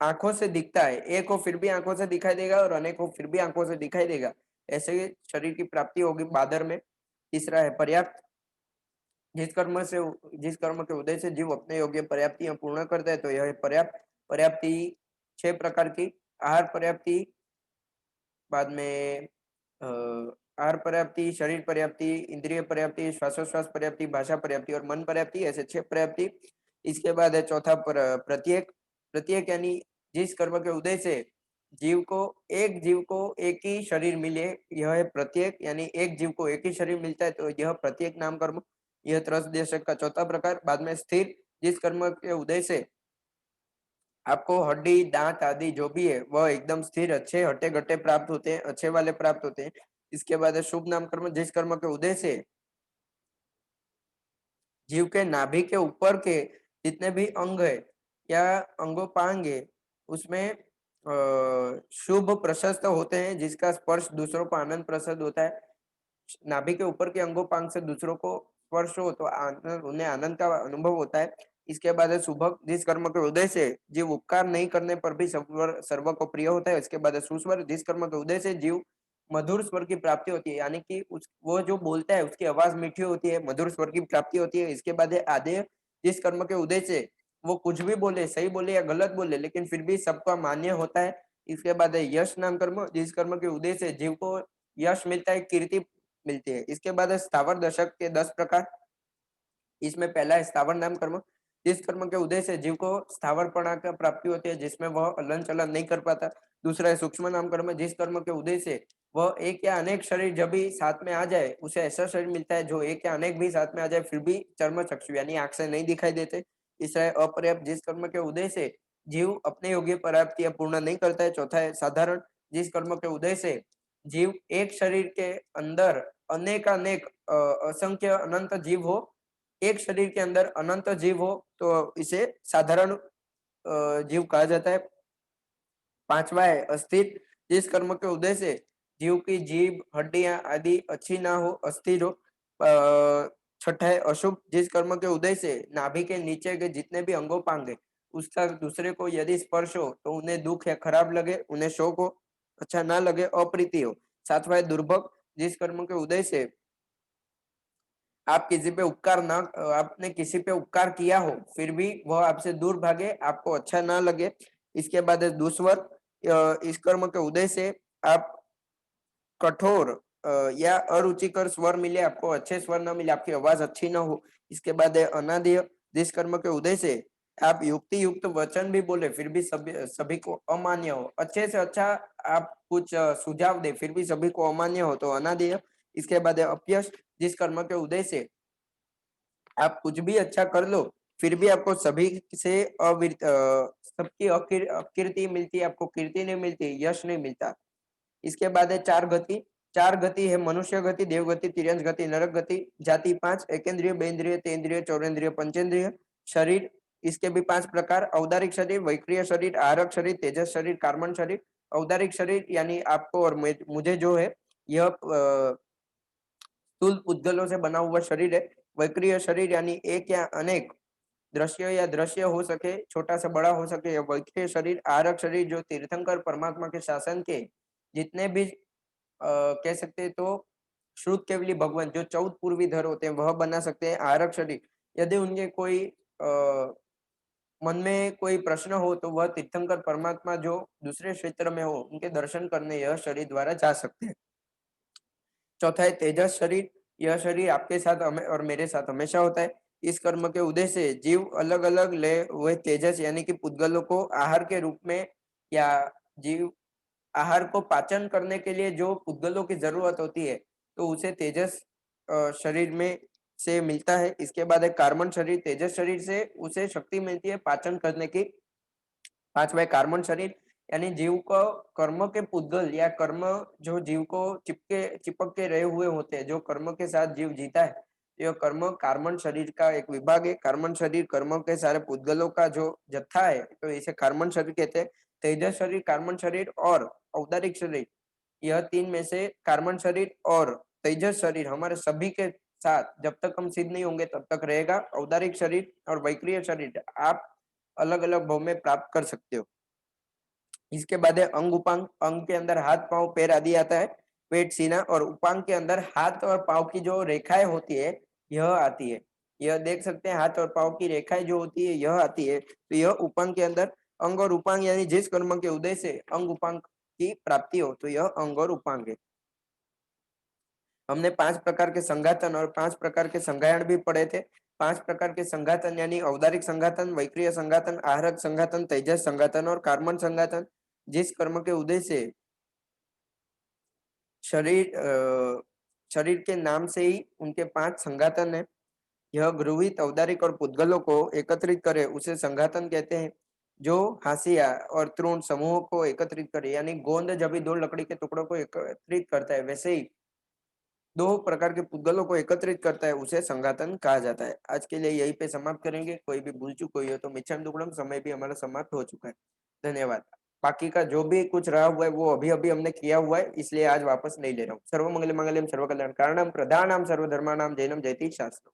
आंखों से दिखता है, एक हो फिर भी आंखों से दिखाई देगा और अनेक हो फिर भी आंखों से दिखाई देगा, ऐसे शरीर की प्राप्ति होगी बादर में। तीसरा है पर्याप्त, जिस कर्म के उदय से जीव अपने योग्य पर्याप्तियां पूर्ण करता है, तो यह है पर्याप्त। पर्याप्ति 6 प्रकार की, आहार पर्याप्ति, बाद में आहार पर्याप्ति, शरीर पर्याप्ति, इंद्रिय पर्याप्ति, श्वासोश्वास पर्याप्ति, भाषा पर्याप्ति और मन पर्याप्ति, ऐसे 6 पर्याप्ति। इसके बाद है चौथा प्रत्येक। प्रत्येक यानी जिस कर्म के उदय से जीव को एक ही शरीर मिले, यह है प्रत्येक, यानी एक जीव को एक ही शरीर मिलता है, तो यह प्रत्येक नाम कर्म। यह त्रस देशक का चौथा प्रकार। बाद में स्थिर, जिस कर्म के उदय से आपको हड्डी, दांत आदि जो भी है वह एकदम स्थिर, अच्छे हट्टे घट्टे प्राप्त होते हैं, अच्छे वाले प्राप्त होते हैं। इसके बाद है शुभ नाम कर्म, जिस कर्म के उदय से जीव के नाभि के ऊपर के जितने भी अंग है या अंगोपांग है, उसमें शुभ प्रशस्त होते हैं, जिसका स्पर्श दूसरों को आनंद प्रसन्न होता है। नाभि के ऊपर के अंगोपांग से दूसरों को स्पर्श हो तो आनंद, उन्हें आनंद का अनुभव होता है। इसके बाद है सुभग, जिस कर्म के उदय से जीव उपकार नहीं करने पर भी सर्व को प्रिय होता है। इसके बाद है सुस्वर, जिस कर्म के उदय से जीव मधुर स्वर की प्राप्ति होती है, यानी कि वो जो बोलता है उसकी आवाज मीठी होती है, मधुर स्वर की प्राप्ति होती है। इसके बाद है आदेय, जिस कर्म के उदय से वो कुछ भी बोले, सही बोले या गलत बोले, लेकिन फिर भी सबका मान्य होता है। इसके बाद है यश नाम कर्म, जिस कर्म के उदय से जीव को यश मिलता है, कीर्ति मिलती है। इसके बाद है स्थावर दशक के 10 प्रकार। इसमें पहला है स्थावर नाम कर्म, जिस कर्म के उदय से जीव को स्थावरपणा का प्राप्ति होती है, जिसमें वह हलन चलन नहीं कर पाता। दूसरा है सूक्ष्म नाम कर्म, जिस कर्म के उदय से वह एक या अनेक शरीर जब भी साथ में आ जाए, उसे ऐसा शरीर मिलता है जो एक या अनेक भी साथ में आ जाए फिर भी चर्म चक्षु यानी आंख से नहीं दिखाई देते। तीसरा है अपर्याप्त, जिस कर्म के उदय से जीव अपने योग्य पर्याप्तियां पूर्ण नहीं करता है। चौथा है साधारण, जिस कर्म के उदय से जीव एक शरीर के अंदर अनेक असंख्य अनंत जीव हो, एक शरीर के अंदर अनंत जीव हो, तो इसे साधारण जीव कहा जाता है। पांचवा है अस्थिर, जिस कर्म के उदय से जीव की जीभ, हड्डियां आदि अच्छी ना हो, अस्थिर हो। छठा है अशुभ, जिस कर्म के उदय से नाभि के नीचे के जितने भी अंगोपांग है उसका दूसरे को यदि स्पर्श हो तो उन्हें दुख या खराब लगे, उन्हें शोक हो, अच्छा ना लगे, अप्रीति हो। सातवां है दुर्भग, जिस कर्म के उदय से आप किसी पे उपकार ना आपने किसी पे उपकार किया हो फिर भी वह आपसे दूर भागे, आपको अच्छा ना लगे। इसके बाद है दुस्वर, इस कर्म के उदय से आप कठोर या अरुचिकर स्वर मिले, आपको अच्छे स्वर ना मिले, आपकी आवाज अच्छी ना हो। इसके बाद है अनाद्य, जिस कर्म के उदय से आप युक्ति युक्त वचन भी बोले फिर भी सभी सभी को अमान्य हो, अच्छे से अच्छा आप कुछ सुझाव दे फिर भी सभी को अमान्य हो तो अनाद्य। इसके बाद है अपयश, जिस कर्म के उदय से आप कुछ भी अच्छा कर लो फिर भी आपको सभी से सबकी अपकीर्ति मिलती है, आपको कीर्ति नहीं मिलती, यश नहीं मिलता। इसके बाद है चार गति। चार गति है मनुष्य गति, देव गति, तिर्यंस गति, नरक गति। जाति पांच, एकेंद्रिय, बेंद्रिय, तेंद्रिय, चौरेंद्रिय, पंचेंद्रिय। शरीर, इसके भी पांच प्रकार, औदारिक शरीर, वैक्रिय शरीर, आहारक शरीर, तेजस शरीर, कार्बन शरीर। औदारिक शरीर यानी आपको और मुझे जो है यह स्थूल पुद्गलों से बना हुआ शरीर है। वैक्रिय शरीर यानी एक या अनेक दृश्य या दृश्य हो सके, छोटा से बड़ा हो सके, या वैक्रिय शरीर। आहारक शरीर जो तीर्थंकर परमात्मा के शासन के जितने भी कह सकते हैं तो श्रुत केवली भगवान जो 14 पूर्वी धर होते हैं वह बना सकते हैं आरक शरीर। यदि उनके कोई मन में कोई प्रश्न हो तो वह तीर्थंकर परमात्मा जो दूसरे क्षेत्र में हो उनके दर्शन करने यह शरीर द्वारा जा सकते हैं। चौथा है तेजस शरीर, यह शरीर आपके साथ और मेरे साथ हमेशा होता है। इस कर्म के उदय से जीव अलग अलग ले हुए तेजस यानी कि पुद्गलों को आहार के रूप में या जीव आहार को पाचन करने के लिए जो पुद्गलों की जरूरत होती है तो उसे तेजस शरीर में से मिलता है। इसके बाद है कार्बन शरीर, तेजस शरीर से उसे शक्ति मिलती है पाचन करने की। पांचवा है कार्बन शरीर यानी जीव को कर्म के पुद्गल या कर्म जो जीव को चिपक के रहे हुए होते हैं, जो कर्म के साथ जीव जीता है, यह कर्म कार्बन शरीर का एक विभाग है। कार्बन शरीर कर्मों के सारे पुद्गलों का जो जत्था है तो इसे कार्बन शरीर कहते हैं। तेजस शरीर, कार्बन शरीर और औदारिक शरीर, यह तीन में से कार्बन शरीर और तेजस शरीर हमारे सभी के साथ जब तक हम सिद्ध नहीं होंगे तब तक रहेगा। औदारिक शरीर और वैक्रिय शरीर आप अलग अलग भाव में प्राप्त कर सकते हो। इसके बाद है अंग उपांग, अंग के अंदर हाथ पांव पैर आदि आता है। पेट सीना और उपांग के अंदर हाथ और पांव की जो रेखाएं होती है यह आती है। यह देख सकते हैं हाथ और पांव की रेखाएं जो होती है यह आती है, तो यह उपांग के अंदर। अंग और उपांग यानी जिस कर्म के उदय से अंग उपांग की प्राप्ति हो तो यह अंग और उपांग है। हमने 5 प्रकार के संघातन और 5 प्रकार के संगायन भी पढ़े थे। 5 प्रकार के संघातन यानी औदारिक संघातन, वैक्रिय संघातन, आहारक संघातन, तेजस संघातन और कार्बन संघातन। जिस कर्म के उदय से शरीर शरीर के नाम से ही उनके 5 संघातन है। यह गृहीत औदारिक और पुद्गलों को एकत्रित करे उसे संघातन कहते हैं। जो हाशिया और तृण समूहों को एकत्रित करे यानी गोंद जब भी 2 लकड़ी के टुकड़ों को एकत्रित करता है वैसे ही 2 प्रकार के पुद्गलों को एकत्रित करता है उसे संघातन कहा जाता है। आज के लिए यहीं पे समाप्त करेंगे। कोई भी भूल चूक हुई हो तो मिच्छामि दुक्कडम, समय भी हमारा समाप्त हो चुका है। धन्यवाद। बाकी का जो भी कुछ रहा हुआ है वो अभी-अभी हमने किया हुआ है, इसलिए आज वापस नहीं ले रहा हूँ। सर्वमंगल मंगलम सर्वकल्याण कारणम प्रधानम सर्वधर्माणाम जैनम जयति शास्त्रम।